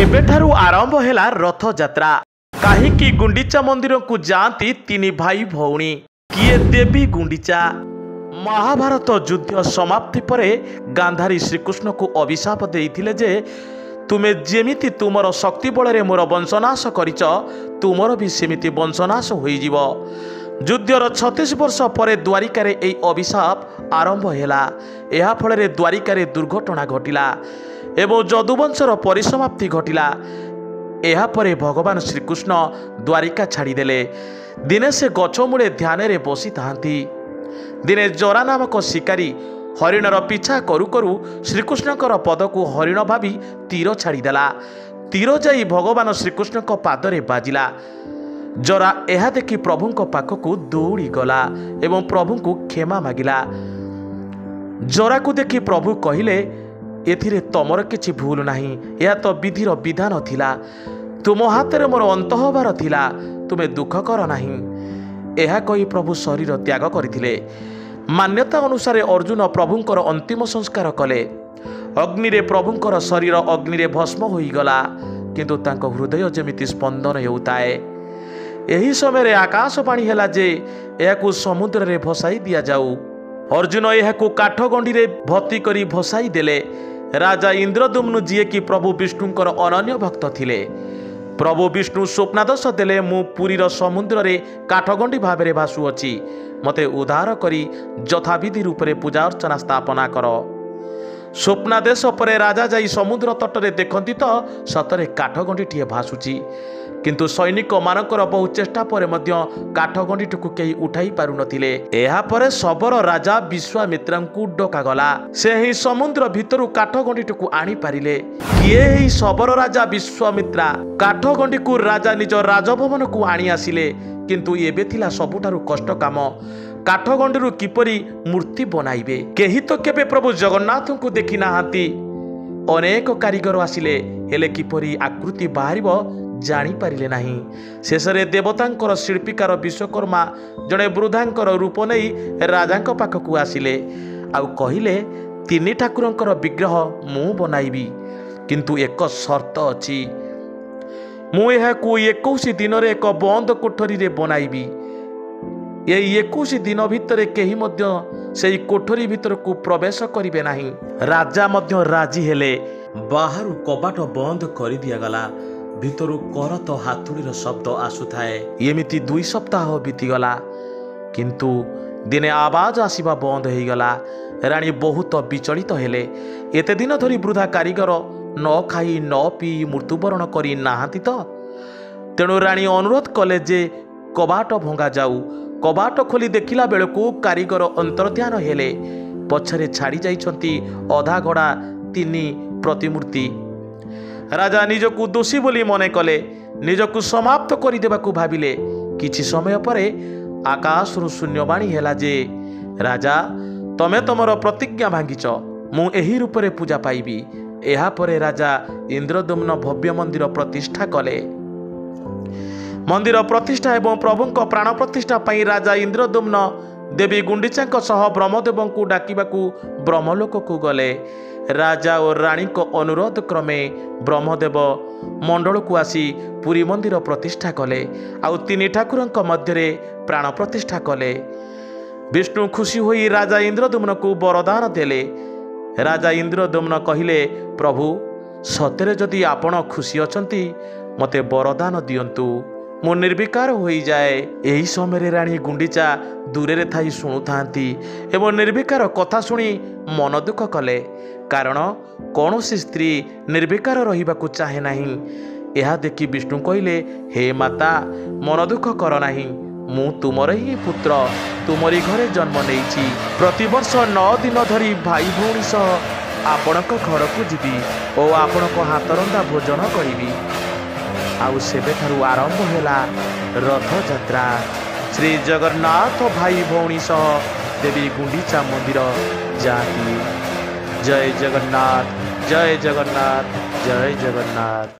एबेठारु आरंभ हैला रथ यात्रा। काहींकि गुंडीचा मंदिर को जाती तीन भाई भौणी, किए देवी गुंडीचा। महाभारत युद्ध समाप्ति परे गांधारी श्रीकृष्ण को अभिशाप देइथिले जे तुमे जेमिति तुमर शक्ति बल मोर वंशनाश करिच तुमर भी सेमिति वंशनाश होइजिव। युद्धर 36 वर्ष पर द्वारिकार यही अभिशाप आरंभ हैला। एहा फଳରେ द्वारिकार दुर्घटना घटिला एवं जदुवंशर परिसमाप्ति घटिला। एहा परे भगवान श्रीकृष्ण द्वारिका छाड़ीदेले। दिने से गछमूले ध्यान रे बसी थांती। दिने जरा नामक शिकारी हरिणर पिछा करू करू श्रीकृष्णकर पद को हरिण भावी तीर छाड़ीदेला। तीर जाई भगवान श्रीकृष्ण पादरे बाजिला। जरा यह देखि प्रभु पाखक दौड़ी गला एवं प्रभु को क्षमा मागिला। जरा को देखि प्रभु कहिले, एथिरे तमर किछि भूल नाही, यह तो विधिर विधान थिला। तुम हाथ में मोर अंत होबार थिला, तुमे दुख कर नाही। यह कही प्रभु शरीर त्याग करथिले। मान्यता अनुसार अर्जुन प्रभुंकर अंतिम संस्कार कले। अग्नि रे प्रभुंकर शरीर अग्नि रे भस्म होईगला, किंतु तांको हृदय जेमिति स्पंदन हेउताए। यही समय आकाशवाणी हैला जे यह समुद्र रे भसाई दिया जाऊ। अर्जुन यह काठगंडी रे भर्ती करी भसाई देले। राजा इंद्रदुम्न जी कि प्रभु विष्णुंकर अनन्य भक्त थिले। प्रभु विष्णु स्वप्नादेश देले, मु पुरीर समुद्र रे काठगंडी भाव में भासुअछि, मते उद्धार करी यथाविधि रूप से पूजा अर्चना स्थापना कर। स्वप्नादेश पर राजा जाई समुद्र तटरे देखती तो सतरे काठगंडीटीए भासुची, किंतु सैनिक मानकर बहु चेष्टा पर काठगंडीटी को कहीं उठाई पारु नथिले। एहा परे सबर राजा विश्वामित्रंकु डकागला। से ही समुद्र भितरु काठगंडीटी को आनी पारिले। किए ही सबर राजा विश्वामित्रा काठगंडी को राजा निज राजभवन को आनी आसिले, किंतु एबे थिला सबुठारु कष्ट काम। काठगंडी किपरि मूर्ति बनाइबे। केही तो केबे प्रभु जगन्नाथ को देखि नाहांती। अनेक कारीगर आसिले, हेले किपरि आकृति बाहरिबो जानी पारिले नाही। शेषरे देवतांकर शिल्पीकार विश्वकर्मा जड़े वृद्धांकर रूप नहीं राजांक पाखक आसिले। आउ कहिले, तीन ठाकुरंकर विग्रह मु बनाइबी, किंतु एक शर्त अछि। मु एहाकु 21 दिन रे एक बंद कोठरी रे बनाइबी। ये 21 दिन भितर केही मध्य सेही कोठरी भितर को प्रवेश करिवे नाही। राजा मध्य राजी हेले। बाहरु कबाट बंद करि दिया गला। भितरु करत हाथुड़ीर शब्द आसुथाए। एमिति 2 सप्ताह बीतीगला, किंतु दिने आवाज आसिबा बंद होईगला। रानी बहुत विचलित हेले। एते दिन धरी वृद्धा कारीगर न खाई न पी मृत्युवरण करी नाहांती तो। तेणु रानी अनुरोध कले जे कबाट भंगा जाऊ। कबाट खोली देखिला बेलकू कारीगर अंतर्ध्यान हेले। पछरे छाड़ी जाइछंती अधा गड़ा 3 प्रतिमूर्ति। राजा निजकु दोषी बोली मने कले। निजकु समाप्त करिदेबाकु भाबिले। किछि समय परे आकाशरु शून्यवाणी हेला जे, राजा तमे तमर प्रतिज्ञा भांगिच, मु एही रूप रे पूजा पाइबी। एहा परे राजा इंद्रदुम्न भव्य मंदिर प्रतिष्ठा कले। मंदिर प्रतिष्ठा एवं प्रभुंक प्राण प्रतिष्ठा पाई राजा इंद्रदुम्न देवी गुंडीचांक सह ब्रह्मदेव को डाकिबाकू ब्रह्मलोक को गले। राजा और रानी को अनुरोध क्रमे ब्रह्मदेव मंडल को आसी पुरी मंदिर प्रतिष्ठा कले। आउ 3 ठाकुरंक मध्य प्राण प्रतिष्ठा कले। विष्णु खुशी होई राजा इंद्रदुम्न को वरदान देले। राजा इंद्रदुम्न कहिले, प्रभु सतरे जदि आपण खुशी अछंती मते वरदान दियंतु, मु निर्विकार होई जाए। एही समय रानी गुंडीचा दूरे रे थाई शुणु थांती एवं निर्विकार कथा शुणी मन दुख कले। कारण कौनसी स्त्री निर्विकार रहिबाकू चाहे नाही। यह देखि विष्णु कहिले, हे माता मन दुख कर नाही, मु तुमर ही पुत्र तुमरी घरे जन्म नेइछि। प्रतिवर्ष 9 दिन धरी भाई भौणी सह आपणक घर को जीवी और आपणक हाथ रंधा भोजन करिबी। आउ सेबेठारु आरंभ हैला रथ यात्रा। श्री जगन्नाथ भाई भौणी सह देवी गुंडीचा मंदिर जाती। जय जगन्नाथ, जय जगन्नाथ, जय जगन्नाथ।